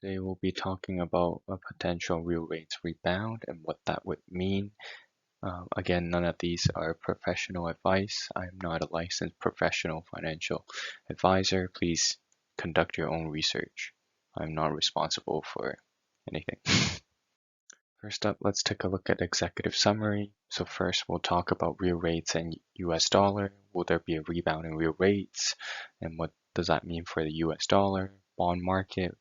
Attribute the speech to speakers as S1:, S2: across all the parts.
S1: Today we'll be talking about a potential real rates rebound and what that would mean. Again, none of these are professional advice. I'm not a licensed professional financial advisor. Please conduct your own research. I'm not responsible for anything. First up, let's take a look at executive summary. So first we'll talk about real rates and US dollar. Will there be a rebound in real rates? And what does that mean for the US dollar bond market?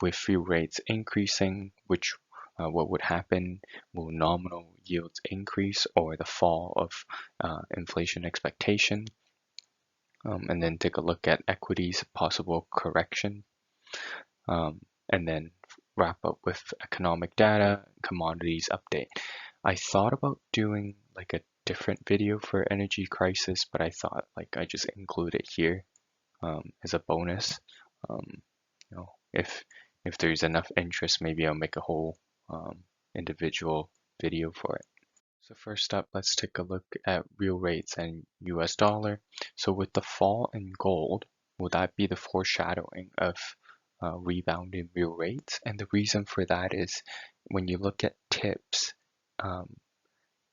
S1: With real rates increasing, what would happen? Will nominal yields increase or the fall of inflation expectation? And then take a look at equities possible correction. And then wrap up with economic data, commodities update. I thought about doing like a different video for energy crisis, but I thought like I just include it here as a bonus. If there's enough interest, maybe I'll make a whole individual video for it. So first up, let's take a look at real rates and US dollar. So with the fall in gold, will that be the foreshadowing of rebound in real rates? And the reason for that is when you look at tips,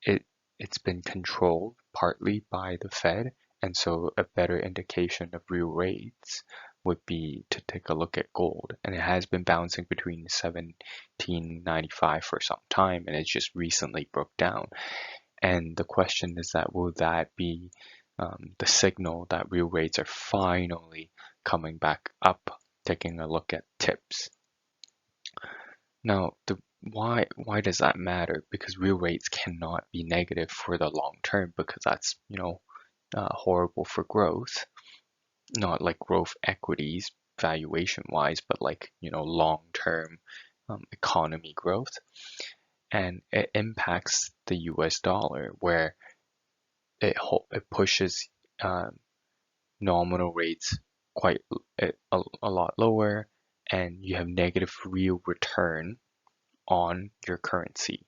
S1: it's been controlled partly by the Fed, and so a better indication of real rates would be to take a look at gold. And it has been bouncing between 1795 for some time, and it's just recently broke down. And the question is that will that be the signal that real rates are finally coming back up? Taking a look at tips. Now, why does that matter? Because real rates cannot be negative for the long term because that's horrible for growth. Not like growth equities valuation wise, but like long term economy growth. And it impacts the US dollar where it pushes nominal rates quite a lot lower, and you have negative real return on your currency.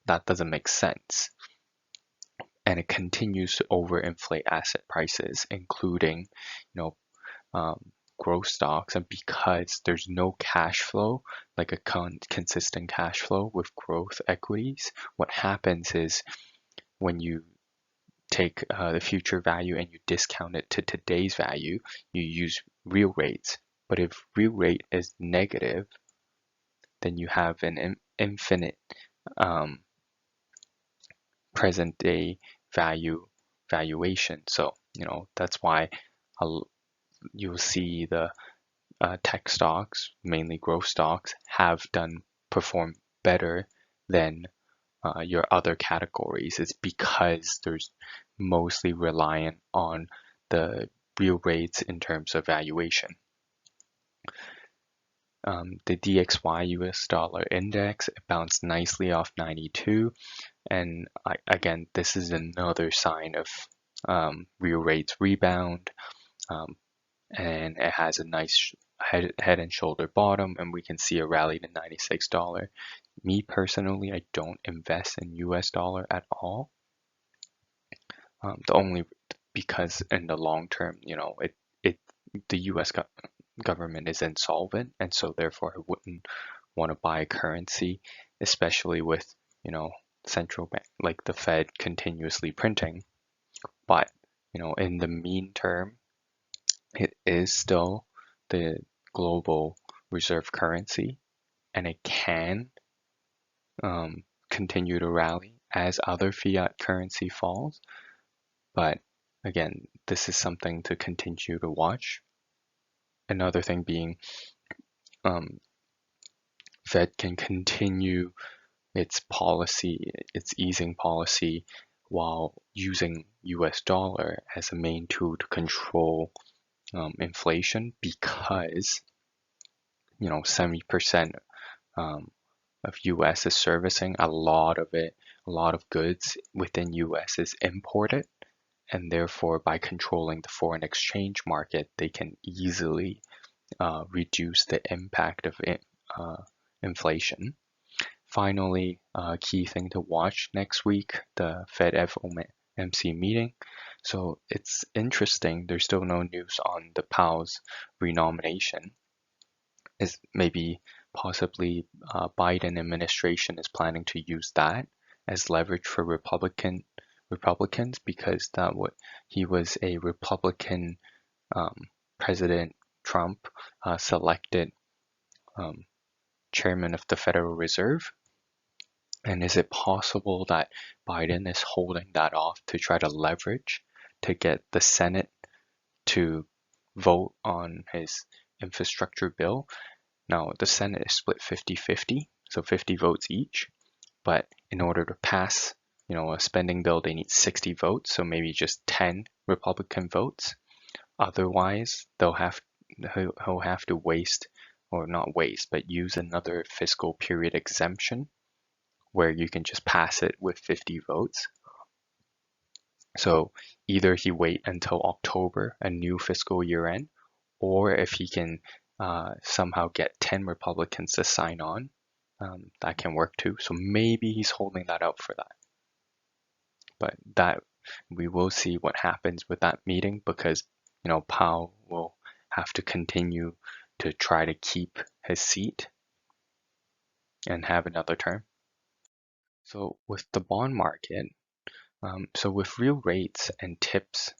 S1: That doesn't make sense. And it continues to overinflate asset prices, including growth stocks. And because there's no cash flow, like a consistent cash flow with growth equities, what happens is when you take the future value and you discount it to today's value, you use real rates. But if real rate is negative, then you have an infinite present day valuation. So that's why you'll see the tech stocks, mainly growth stocks, have performed better than your other categories. It's because there's mostly reliant on the real rates in terms of valuation. The DXY US dollar index bounced nicely off 92, and again, this is another sign of real rates rebound, and it has a nice head and shoulder bottom, and we can see a rally to $96. Me personally, I don't invest in US dollar at all. Because in the long term, the US government is insolvent, and so therefore I wouldn't want to buy a currency, especially with central bank like the Fed continuously printing. But in the mean term, it is still the global reserve currency, and it can continue to rally as other fiat currency falls. But again, this is something to continue to watch. Another thing being Fed can continue its easing policy while using US dollar as a main tool to control inflation, because 70% of US is servicing. A lot of goods within US is imported, and therefore by controlling the foreign exchange market, they can easily reduce the impact of inflation. Finally, a key thing to watch next week, the Fed FOMC meeting. So it's interesting, there's still no news on the Powell's renomination, is maybe possibly Biden administration is planning to use that as leverage for Republicans because he was a Republican President Trump selected chairman of the Federal Reserve. And is it possible that Biden is holding that off to try to leverage to get the Senate to vote on his infrastructure bill? Now, the Senate is split 50-50, so 50 votes each. But in order to pass, a spending bill, they need 60 votes, so maybe just 10 Republican votes. Otherwise, he'll have to waste, or not waste, but use another fiscal period exemption where you can just pass it with 50 votes. So either he wait until October, a new fiscal year end, or if he can somehow get 10 Republicans to sign on, that can work too. So maybe he's holding that out for that. But that we will see what happens with that meeting because, Powell will have to continue to try to keep his seat and have another term. So with the bond market, so with real rates and tips,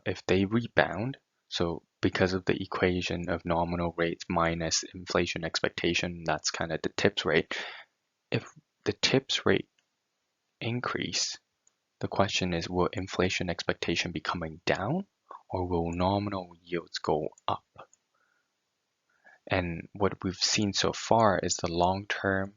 S1: if they rebound, so because of the equation of nominal rates minus inflation expectation, that's kind of the tips rate. If the tips rate increase, the question is, will inflation expectation be coming down or will nominal yields go up? And what we've seen so far is the long-term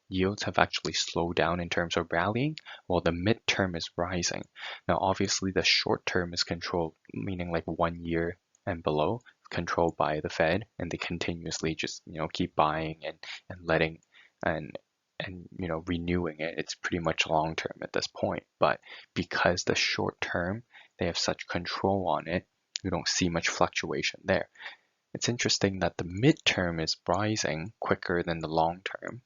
S1: yields have actually slowed down in terms of rallying, while the midterm is rising. Now, obviously, the short term is controlled, meaning like 1 year and below, controlled by the Fed, and they continuously just keep buying and letting and renewing it. It's pretty much long term at this point. But because the short term they have such control on it, we don't see much fluctuation there. It's interesting that the midterm is rising quicker than the long term.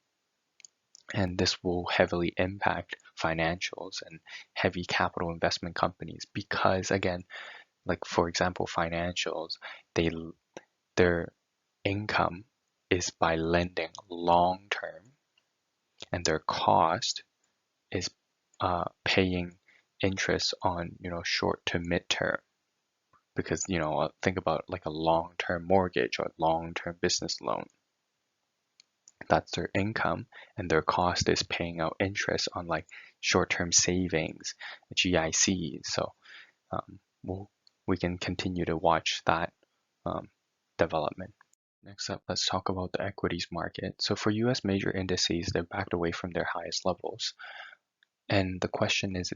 S1: And this will heavily impact financials and heavy capital investment companies because, again, like for example, financials, their income is by lending long term, and their cost is paying interest on short to midterm. Because think about like a long-term mortgage or long-term business loan. That's their income, and their cost is paying out interest on like short-term savings, GICs. So we can continue to watch that development. Next up, let's talk about the equities market. So for US major indices, they're backed away from their highest levels. And the question is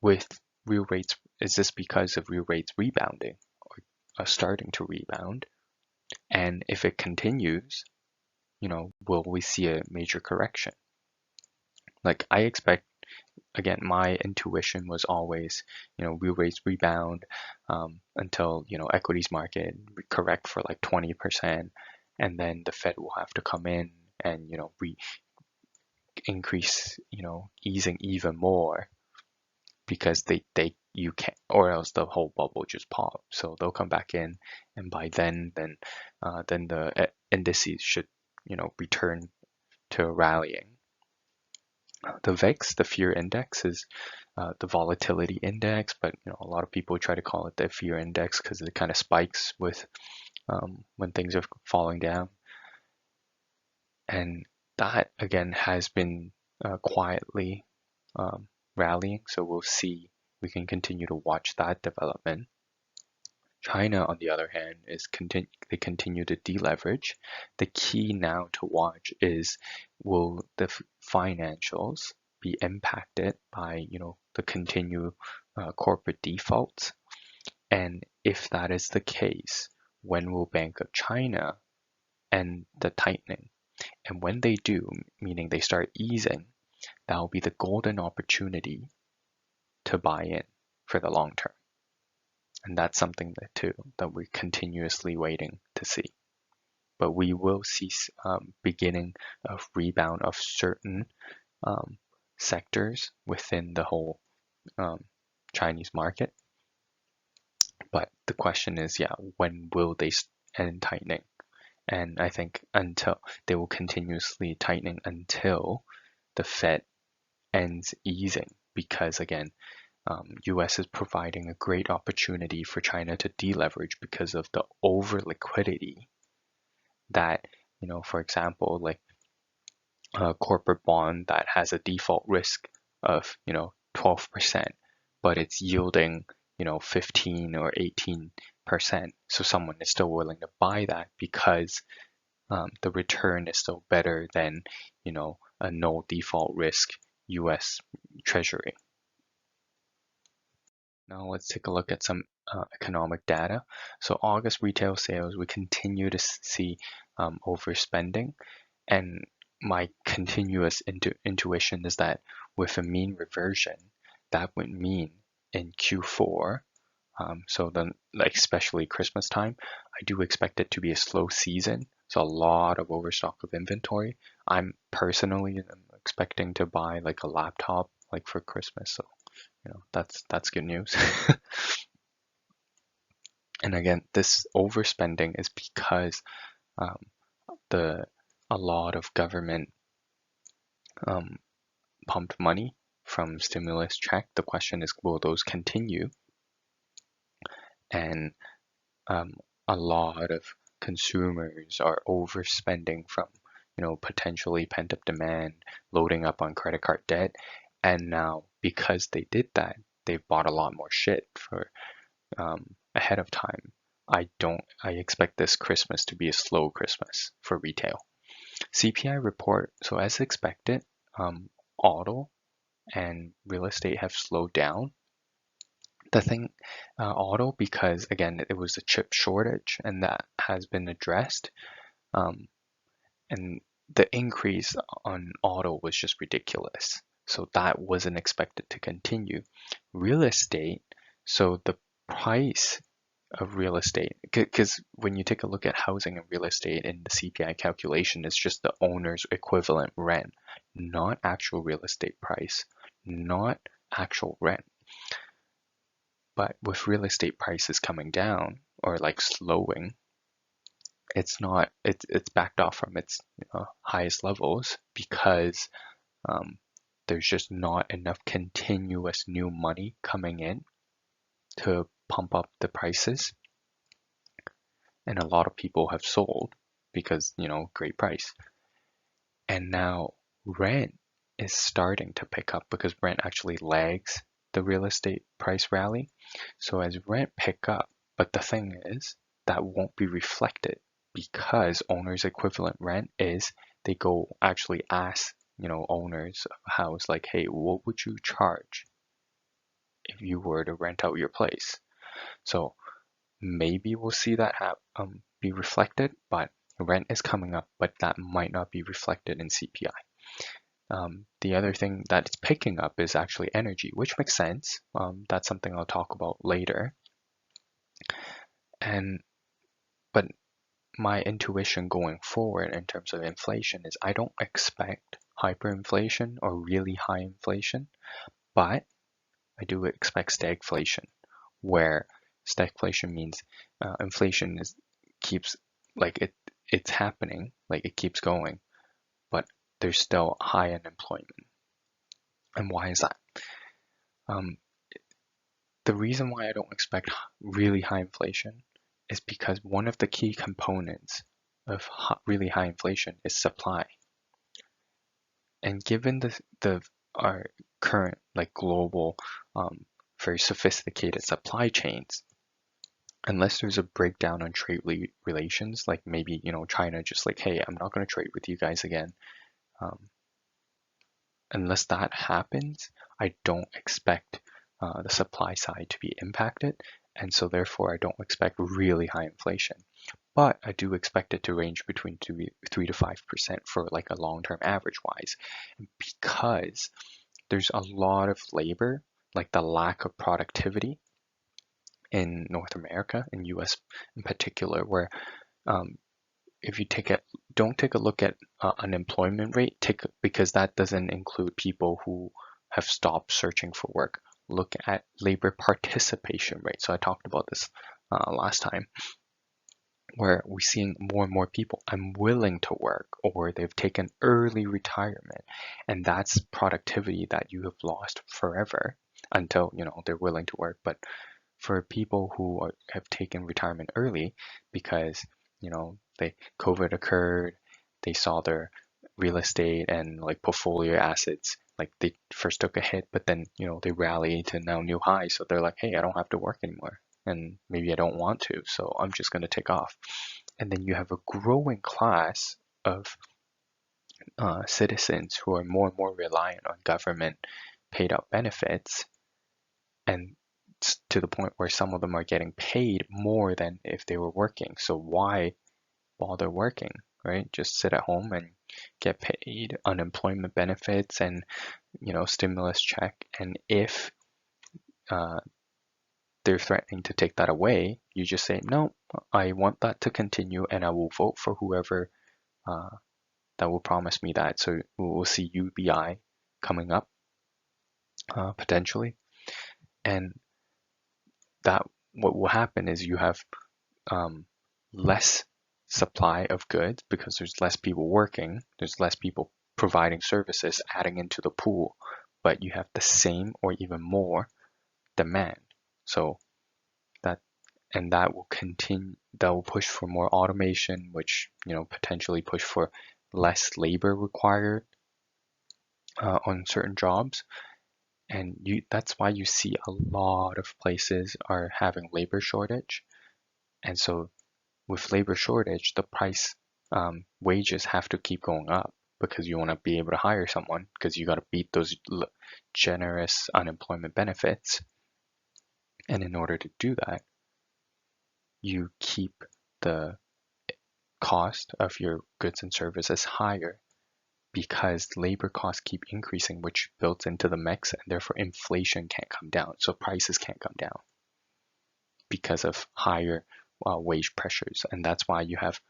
S1: with real rates, is this because of real rates rebounding or starting to rebound? And if it continues, will we see a major correction? Like I expect, again, my intuition was always, real rates rebound until, equities market correct for like 20%, and then the Fed will have to come in and, increase, easing even more because you can't, or else the whole bubble just pop. So they'll come back in, and by then the indices should, return to rallying. The VIX, the fear index, is the volatility index, but a lot of people try to call it the fear index because it kind of spikes with when things are falling down. And that again has been quietly rallying, so we'll see. We can continue to watch that development. China, on the other hand, they continue to deleverage. The key now to watch is, will the financials be impacted by the continued corporate defaults? And if that is the case, when will Bank of China end the tightening? And when they do, meaning they start easing, that will be the golden opportunity to buy in for the long term. And that's something that we're continuously waiting to see. But we will see beginning of rebound of certain sectors within the whole Chinese market. But the question is, when will they and tightening. And I think until they will continuously tightening until the Fed ends easing, because again, US is providing a great opportunity for China to deleverage because of the over liquidity that, for example, like a corporate bond that has a default risk of, 12%, but it's yielding, 15 or 18%. So someone is still willing to buy that because the return is still better than, a no default risk US Treasury. Now let's take a look at some economic data. So August retail sales, we continue to see overspending, and my continuous intuition is that with a mean reversion, that would mean in Q4, so then like especially Christmas time, I do expect it to be a slow season. So a lot of overstock of inventory. I'm personally expecting to buy like a laptop like for Christmas. So that's good news. And again, this overspending is because a lot of government pumped money from stimulus check. The question is, will those continue? And a lot of consumers are overspending from, potentially pent-up demand, loading up on credit card debt. And now, because they did that, they've bought a lot more shit for ahead of time. I expect this Christmas to be a slow Christmas for retail. CPI report, so as expected, auto and real estate have slowed down. The thing, auto, because again, it was a chip shortage and that has been addressed. And the increase on auto was just ridiculous. So that wasn't expected to continue. Real estate, so the price of real estate, because when you take a look at housing and real estate in the CPI calculation, it's just the owner's equivalent rent, not actual real estate price, not actual rent. But with real estate prices coming down or like slowing, it's backed off from its highest levels because there's just not enough continuous new money coming in to pump up the prices. And a lot of people have sold because, great price. And now rent is starting to pick up because rent actually lags the real estate price rally. So as rent pick up, but the thing is that won't be reflected because owner's equivalent rent is they go actually ask, owners of a house like, hey, what would you charge if you were to rent out your place? So maybe we'll see that be reflected, but rent is coming up, but that might not be reflected in CPI. The other thing that it's picking up is actually energy, which makes sense. That's something I'll talk about later. But my intuition going forward in terms of inflation is I don't expect hyperinflation or really high inflation, but I do expect stagflation, where stagflation means inflation keeps like it's happening, like it keeps going, but there's still high unemployment. And why is that? The reason why I don't expect really high inflation is because one of the key components of really high inflation is supply. And given our current like global, very sophisticated supply chains, unless there's a breakdown on trade relations, like maybe, China just like, hey, I'm not going to trade with you guys again. Unless that happens, I don't expect the supply side to be impacted. And so therefore, I don't expect really high inflation. But I do expect it to range between 3 to 5% for like a long-term average wise. Because there's a lot of labor, like the lack of productivity in North America, in US in particular, where if you don't take a look at unemployment rate, because that doesn't include people who have stopped searching for work. Look at labor participation rate. So I talked about this last time. where we're seeing more and more people unwilling to work, or they've taken early retirement, and that's productivity that you have lost forever until they're willing to work. But for people who have taken retirement early because they COVID occurred, they saw their real estate and like portfolio assets, like they first took a hit, but then they rallied to now new highs, so they're like, hey, I don't have to work anymore, and maybe I don't want to, so I'm just going to take off. And then you have a growing class of citizens who are more and more reliant on government paid out benefits, and to the point where some of them are getting paid more than if they were working. So why bother working, right? Just sit at home and get paid unemployment benefits and stimulus check. And if they're threatening to take that away, you just say, no, I want that to continue, and I will vote for whoever that will promise me that. So we'll see UBI coming up potentially, and that what will happen is you have less supply of goods because there's less people working, there's less people providing services adding into the pool, but you have the same or even more demand. So that will continue, that will push for more automation, which potentially push for less labor required on certain jobs. And that's why you see a lot of places are having labor shortage. And so with labor shortage, the price wages have to keep going up because you want to be able to hire someone, because you got to beat those generous unemployment benefits. And in order to do that, you keep the cost of your goods and services higher because labor costs keep increasing, which builds into the mix, and therefore inflation can't come down. So prices can't come down because of higher wage pressures. And that's why you have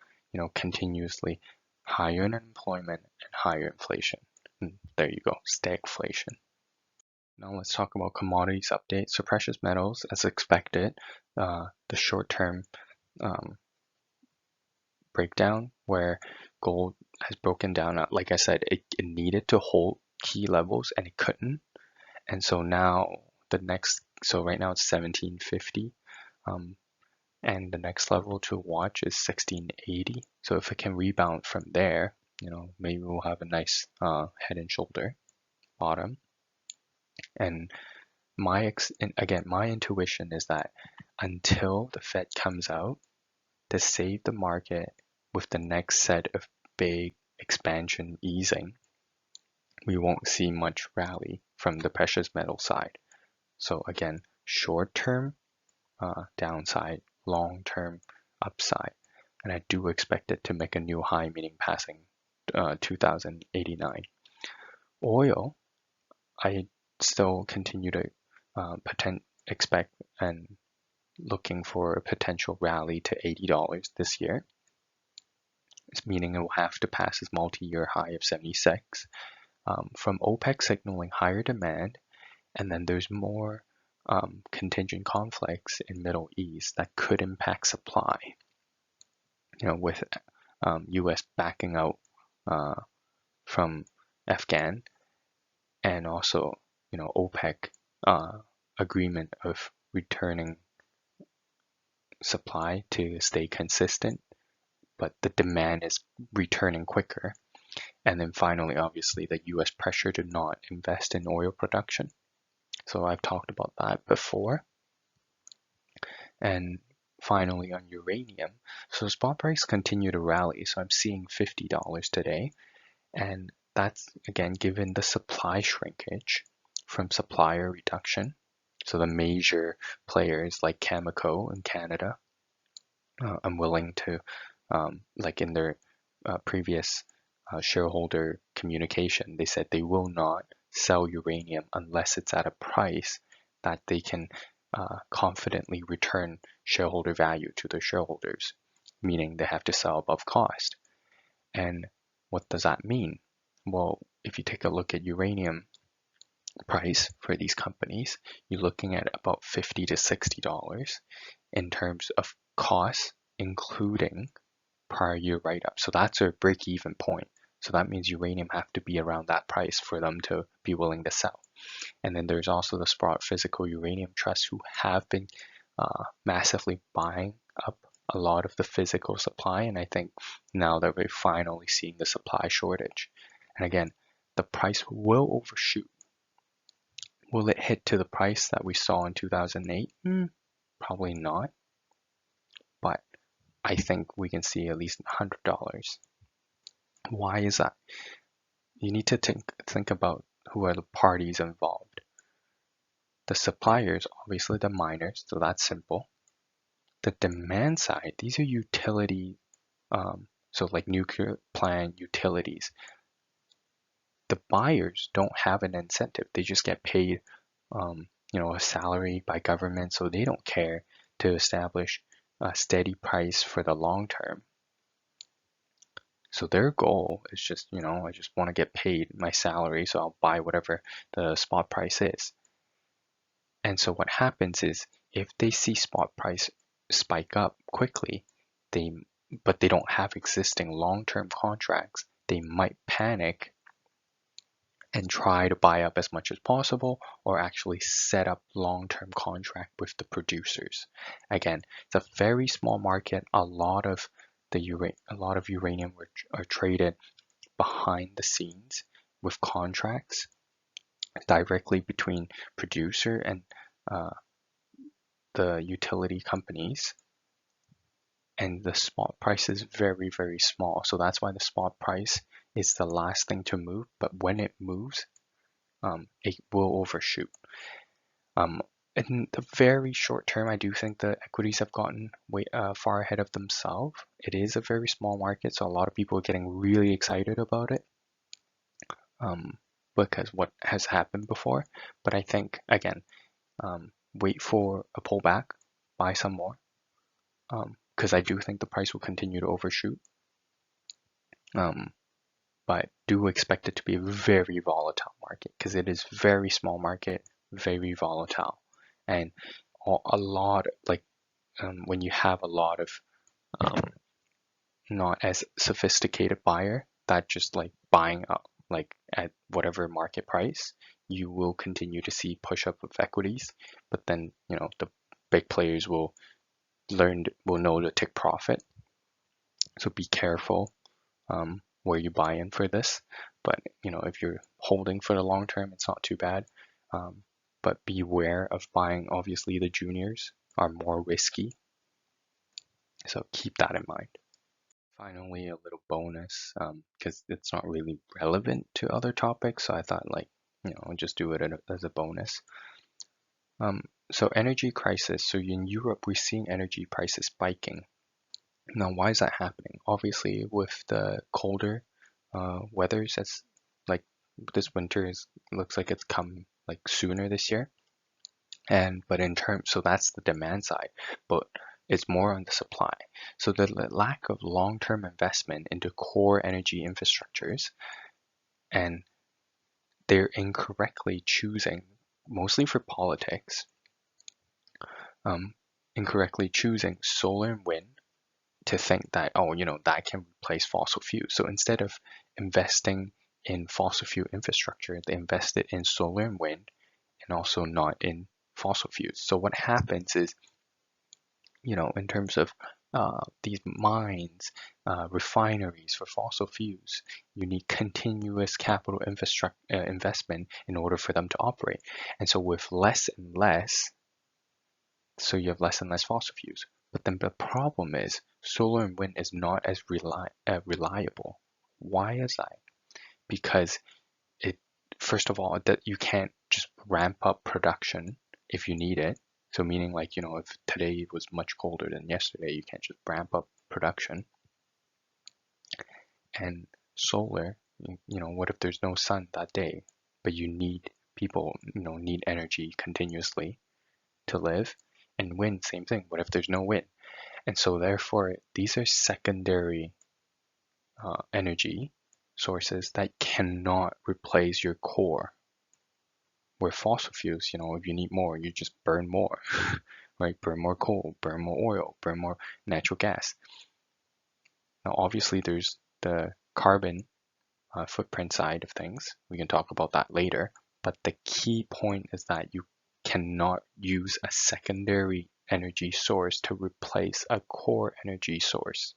S1: continuously higher unemployment and higher inflation. And there you go, stagflation. Now let's talk about commodities update. So precious metals, as expected, the short-term breakdown where gold has broken down. Like I said, it needed to hold key levels and it couldn't. And so now so right now it's 1750. And the next level to watch is 1680. So if it can rebound from there, maybe we'll have a nice head and shoulder bottom. And again, my intuition is that until the Fed comes out to save the market with the next set of big expansion easing, we won't see much rally from the precious metal side. So again, short-term downside, long-term upside. And I do expect it to make a new high, meaning passing 2089. Oil, I still continue to expect and looking for a potential rally to $80 this year. It's meaning it will have to pass its multi-year high of 76 from OPEC signaling higher demand, and then there's more contingent conflicts in Middle East that could impact supply. With U.S. backing out from Afghan, and also OPEC agreement of returning supply to stay consistent, but the demand is returning quicker. And then finally, obviously, the U.S. pressure to not invest in oil production. So I've talked about that before. And finally on uranium, so spot price continue to rally. So I'm seeing $50 today. And that's, again, given the supply shrinkage from supplier reduction. So the major players like Cameco in Canada, I'm willing to, like in their previous shareholder communication, they said they will not sell uranium unless it's at a price that they can confidently return shareholder value to their shareholders, meaning they have to sell above cost. And what does that mean? Well, if you take a look at uranium price for these companies, you're looking at about $50 to $60 in terms of cost including prior year write-up. So that's a break-even point. So that means uranium have to be around that price for them to be willing to sell. And then there's also the Sprott Physical Uranium Trust, who have been massively buying up a lot of the physical supply. And I think now that we're finally seeing the supply shortage. And again, the price will overshoot. Will it hit to the price that we saw in 2008? Probably not. But I think we can see at least $100. Why is that? You need to think about who are the parties involved. The suppliers, obviously the miners, so that's simple. The demand side, these are utility, so like nuclear plant utilities. The buyers don't have an incentive. They just get paid, a salary by government, so they don't care to establish a steady price for the long term. So their goal is just, I just want to get paid my salary, so I'll buy whatever the spot price is. And so what happens is, if they see spot price spike up quickly, but they don't have existing long-term contracts, they might panic and try to buy up as much as possible, or actually set up long-term contract with the producers. Again, it's a very small market. A lot of uranium are traded behind the scenes with contracts directly between producer and the utility companies, and the spot price is very, very small. So that's why the spot price is the last thing to move, but when it moves, it will overshoot. In the very short term, I do think the equities have gotten way far ahead of themselves. It is a very small market, so a lot of people are getting really excited about it, because what has happened before. But I think, again, wait for a pullback, buy some more, because I do think the price will continue to overshoot. But do expect it to be a very volatile market, because it is very small market, very volatile. And a lot, like when you have a lot of not as sophisticated buyer that just like buying up like at whatever market price, you will continue to see push up of equities. But then the big players will know to take profit. So be careful where you buy in for this. But if you're holding for the long term, it's not too bad. But beware of buying. Obviously, the juniors are more risky, so keep that in mind. Finally, a little bonus, because it's not really relevant to other topics, so I thought just do it as a bonus. So energy crisis. So in Europe, we're seeing energy prices spiking. Now, why is that happening? Obviously, with the colder weathers, that's like this winter looks like it's come like sooner this year. But in terms, so that's the demand side, but it's more on the supply. So the lack of long-term investment into core energy infrastructures, and they're incorrectly choosing, mostly for politics, incorrectly choosing solar and wind to think that, that can replace fossil fuels. So instead of investing in fossil fuel infrastructure, they invested in solar and wind, and also not in fossil fuels. So what happens is, in terms of these mines, refineries for fossil fuels, you need continuous capital infrastructure investment in order for them to operate. And so with less and less, so you have less and less fossil fuels. But then the problem is solar and wind is not as reliable. Why is that? Because first of all, that you can't just ramp up production if you need it. So meaning if today was much colder than yesterday, you can't just ramp up production. And solar, what if there's no sun that day, but you need people, need energy continuously to live? And wind, same thing. What if there's no wind? And so therefore, these are secondary energy sources that cannot replace your core. Where fossil fuels, if you need more, you just burn more, right? Burn more coal, burn more oil, burn more natural gas. Now, obviously, there's the carbon footprint side of things. We can talk about that later. But the key point is that you cannot use a secondary energy source to replace a core energy source.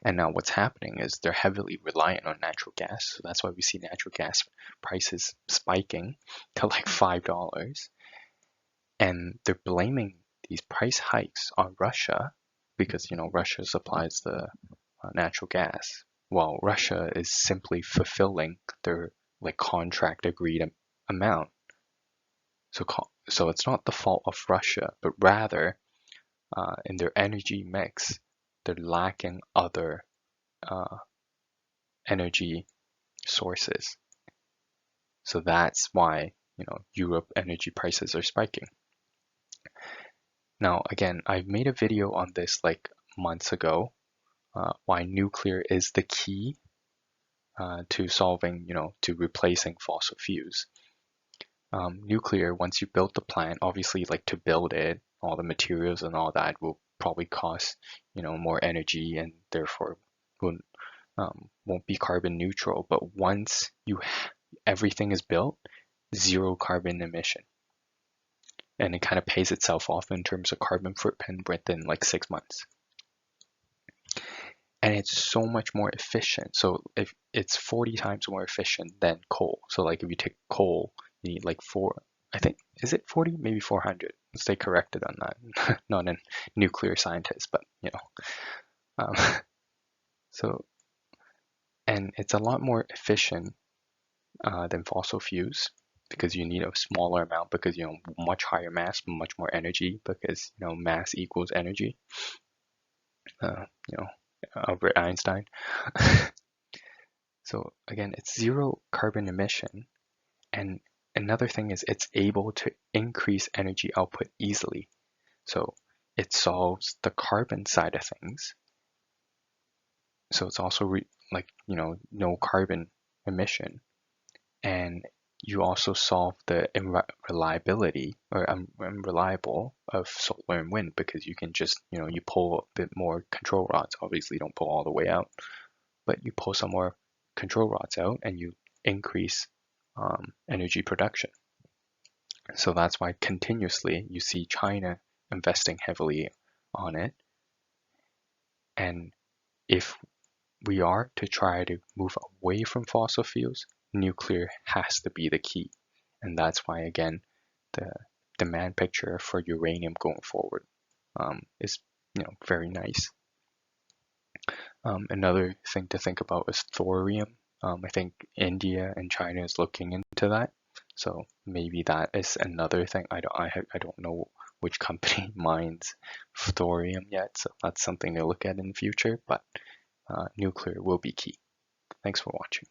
S1: And now what's happening is they're heavily reliant on natural gas. So that's why we see natural gas prices spiking to like $5. And they're blaming these price hikes on Russia because, Russia supplies the natural gas, while Russia is simply fulfilling their like contract agreed amount. So it's not the fault of Russia, but rather in their energy mix, they're lacking other energy sources. So that's why, Europe energy prices are spiking. Now, again, I've made a video on this like months ago, why nuclear is the key to solving, to replacing fossil fuels. Nuclear, once you build the plant, obviously like to build it, all the materials and all that will probably cost, more energy and therefore won't be carbon neutral. But once everything is built, zero carbon emission. And it kind of pays itself off in terms of carbon footprint within like 6 months. And it's so much more efficient. So if it's 40 times more efficient than coal. So like if you take coal, you need like is it 40? Maybe 400. Stay corrected on that. Not a nuclear scientist, but and it's a lot more efficient than fossil fuels because you need a smaller amount because, much higher mass, much more energy because, mass equals energy. Albert Einstein. So again, it's zero carbon emission. And another thing is it's able to increase energy output easily. So it solves the carbon side of things. So it's also no carbon emission. And you also solve the reliability or unreliable of solar and wind because you can just, you pull a bit more control rods. Obviously, you don't pull all the way out, but you pull some more control rods out and you increase energy production. So that's why continuously you see China investing heavily on it. And if we are to try to move away from fossil fuels, nuclear has to be the key. And that's why, again, the demand picture for uranium going forward is, very nice. Another thing to think about is thorium. I think India and China is looking into that. So maybe that is another thing. I don't know which company mines thorium yet, so that's something to look at in the future. But nuclear will be key. Thanks for watching.